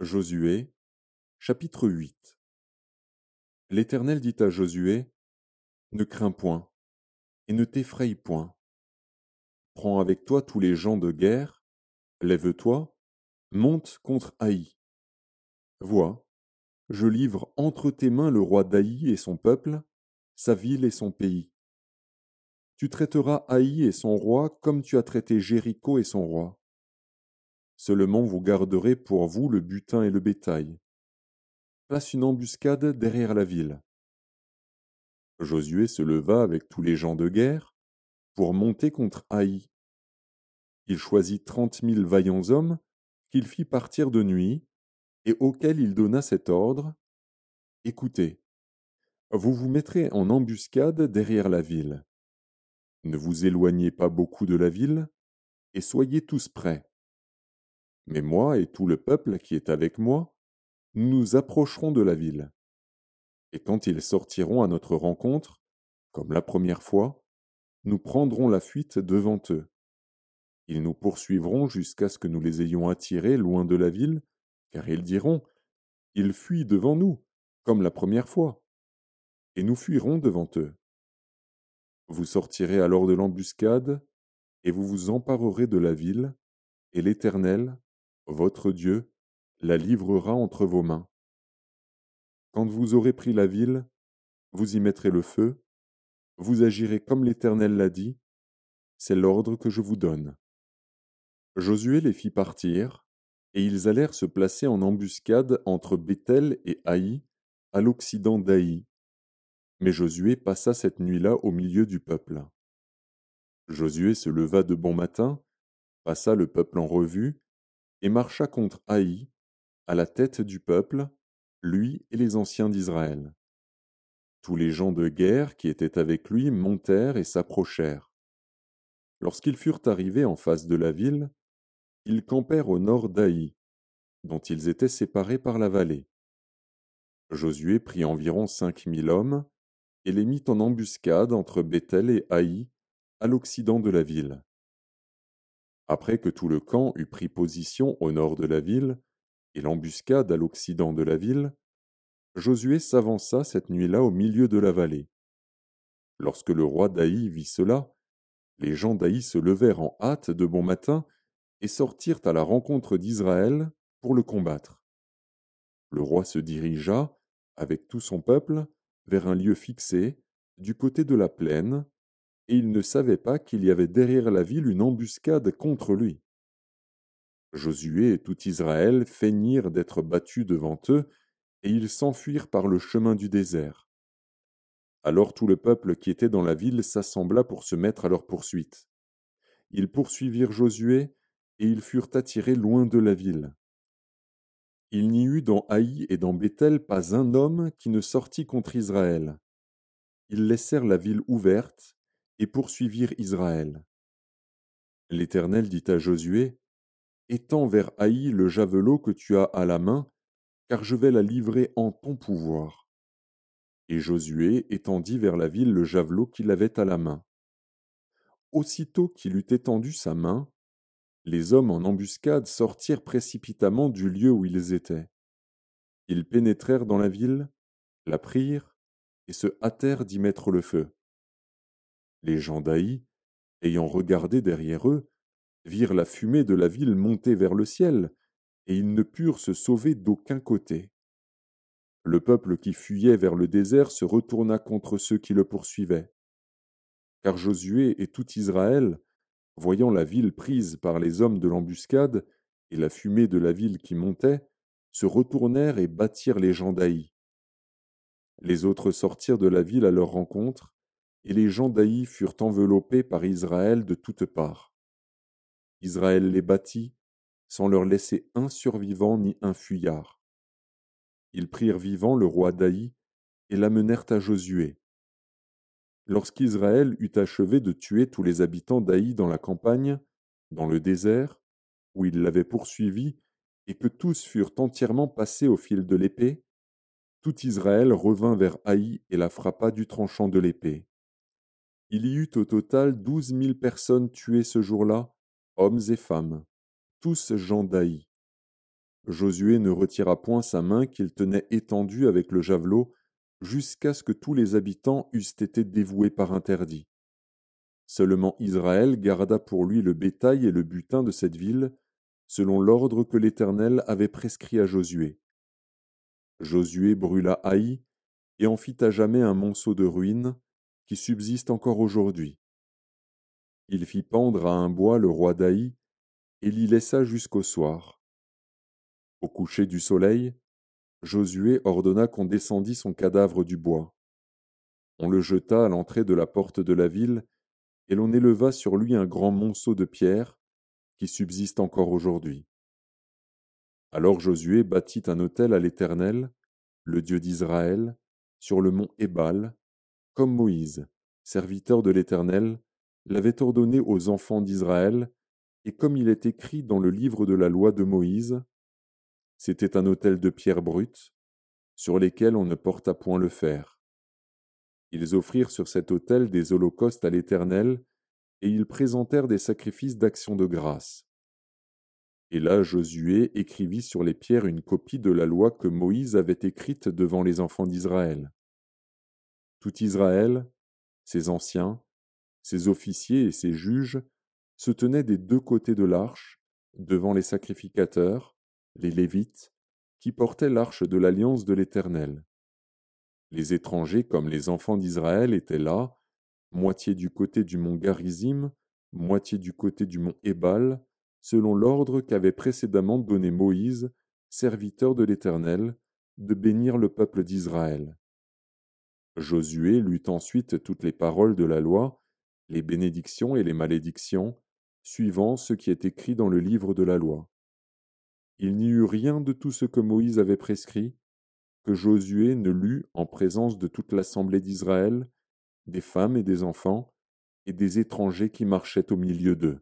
Josué, chapitre 8. L'Éternel dit à Josué, ne crains point, et ne t'effraie point. Prends avec toi tous les gens de guerre, lève-toi, monte contre Haï. Vois, je livre entre tes mains le roi d'Haï et son peuple, sa ville et son pays. Tu traiteras Haï et son roi comme tu as traité Jéricho et son roi. Seulement vous garderez pour vous le butin et le bétail. Place une embuscade derrière la ville. Josué se leva avec tous les gens de guerre pour monter contre Haï. Il choisit 30 000 vaillants hommes qu'il fit partir de nuit et auxquels il donna cet ordre. Écoutez, vous vous mettrez en embuscade derrière la ville. Ne vous éloignez pas beaucoup de la ville et soyez tous prêts. Mais moi et tout le peuple qui est avec moi, nous nous approcherons de la ville. Et quand ils sortiront à notre rencontre, comme la première fois, nous prendrons la fuite devant eux. Ils nous poursuivront jusqu'à ce que nous les ayons attirés loin de la ville, car ils diront, ils fuient devant nous, comme la première fois, et nous fuirons devant eux. Vous sortirez alors de l'embuscade, et vous vous emparerez de la ville, et l'Éternel, votre Dieu, la livrera entre vos mains. Quand vous aurez pris la ville, vous y mettrez le feu, vous agirez comme l'Éternel l'a dit, c'est l'ordre que je vous donne. Josué les fit partir, et ils allèrent se placer en embuscade entre Béthel et Haï, à l'occident d'Haï. Mais Josué passa cette nuit-là au milieu du peuple. Josué se leva de bon matin, passa le peuple en revue, et marcha contre Haï, à la tête du peuple, lui et les anciens d'Israël. Tous les gens de guerre qui étaient avec lui montèrent et s'approchèrent. Lorsqu'ils furent arrivés en face de la ville, ils campèrent au nord d'Haï, dont ils étaient séparés par la vallée. Josué prit environ 5 000 hommes et les mit en embuscade entre Béthel et Haï, à l'occident de la ville. Après que tout le camp eut pris position au nord de la ville et l'embuscade à l'occident de la ville, Josué s'avança cette nuit-là au milieu de la vallée. Lorsque le roi d'Haï vit cela, les gens d'Haï se levèrent en hâte de bon matin et sortirent à la rencontre d'Israël pour le combattre. Le roi se dirigea, avec tout son peuple, vers un lieu fixé, du côté de la plaine, et il ne savait pas qu'il y avait derrière la ville une embuscade contre lui. Josué et tout Israël feignirent d'être battus devant eux, et ils s'enfuirent par le chemin du désert. Alors tout le peuple qui était dans la ville s'assembla pour se mettre à leur poursuite. Ils poursuivirent Josué, et ils furent attirés loin de la ville. Il n'y eut dans Haï et dans Béthel pas un homme qui ne sortit contre Israël. Ils laissèrent la ville ouverte et poursuivirent Israël. L'Éternel dit à Josué, étends vers Haï le javelot que tu as à la main, car je vais la livrer en ton pouvoir. Et Josué étendit vers la ville le javelot qu'il avait à la main. Aussitôt qu'il eut étendu sa main, les hommes en embuscade sortirent précipitamment du lieu où ils étaient. Ils pénétrèrent dans la ville, la prirent, et se hâtèrent d'y mettre le feu. Les gens d'Haï, ayant regardé derrière eux, virent la fumée de la ville monter vers le ciel, et ils ne purent se sauver d'aucun côté. Le peuple qui fuyait vers le désert se retourna contre ceux qui le poursuivaient. Car Josué et tout Israël, voyant la ville prise par les hommes de l'embuscade et la fumée de la ville qui montait, se retournèrent et battirent les gens d'Haï. Les autres sortirent de la ville à leur rencontre, et les gens d'Haï furent enveloppés par Israël de toutes parts. Israël les battit, sans leur laisser un survivant ni un fuyard. Ils prirent vivant le roi d'Haï et l'amenèrent à Josué. Lorsqu'Israël eut achevé de tuer tous les habitants d'Haï dans la campagne, dans le désert, où il l'avait poursuivi, et que tous furent entièrement passés au fil de l'épée, tout Israël revint vers Haï et la frappa du tranchant de l'épée. Il y eut au total 12 000 personnes tuées ce jour-là, hommes et femmes, tous gens d'Haï. Josué ne retira point sa main qu'il tenait étendue avec le javelot, jusqu'à ce que tous les habitants eussent été dévoués par interdit. Seulement Israël garda pour lui le bétail et le butin de cette ville, selon l'ordre que l'Éternel avait prescrit à Josué. Josué brûla Haï et en fit à jamais un monceau de ruines qui subsiste encore aujourd'hui. Il fit pendre à un bois le roi d'Haï et l'y laissa jusqu'au soir. Au coucher du soleil, Josué ordonna qu'on descendît son cadavre du bois. On le jeta à l'entrée de la porte de la ville, et l'on éleva sur lui un grand monceau de pierre qui subsiste encore aujourd'hui. Alors Josué bâtit un autel à l'Éternel, le Dieu d'Israël, sur le mont Ébal, comme Moïse, serviteur de l'Éternel, l'avait ordonné aux enfants d'Israël, et comme il est écrit dans le livre de la loi de Moïse. C'était un autel de pierre brute, sur lesquels on ne porta point le fer. Ils offrirent sur cet autel des holocaustes à l'Éternel, et ils présentèrent des sacrifices d'action de grâce. Et là Josué écrivit sur les pierres une copie de la loi que Moïse avait écrite devant les enfants d'Israël. Tout Israël, ses anciens, ses officiers et ses juges se tenaient des deux côtés de l'arche, devant les sacrificateurs, les Lévites, qui portaient l'arche de l'alliance de l'Éternel. Les étrangers comme les enfants d'Israël étaient là, moitié du côté du mont Garizim, moitié du côté du mont Ébal, selon l'ordre qu'avait précédemment donné Moïse, serviteur de l'Éternel, de bénir le peuple d'Israël. Josué lut ensuite toutes les paroles de la loi, les bénédictions et les malédictions, suivant ce qui est écrit dans le livre de la loi. Il n'y eut rien de tout ce que Moïse avait prescrit, que Josué ne lut en présence de toute l'assemblée d'Israël, des femmes et des enfants, et des étrangers qui marchaient au milieu d'eux.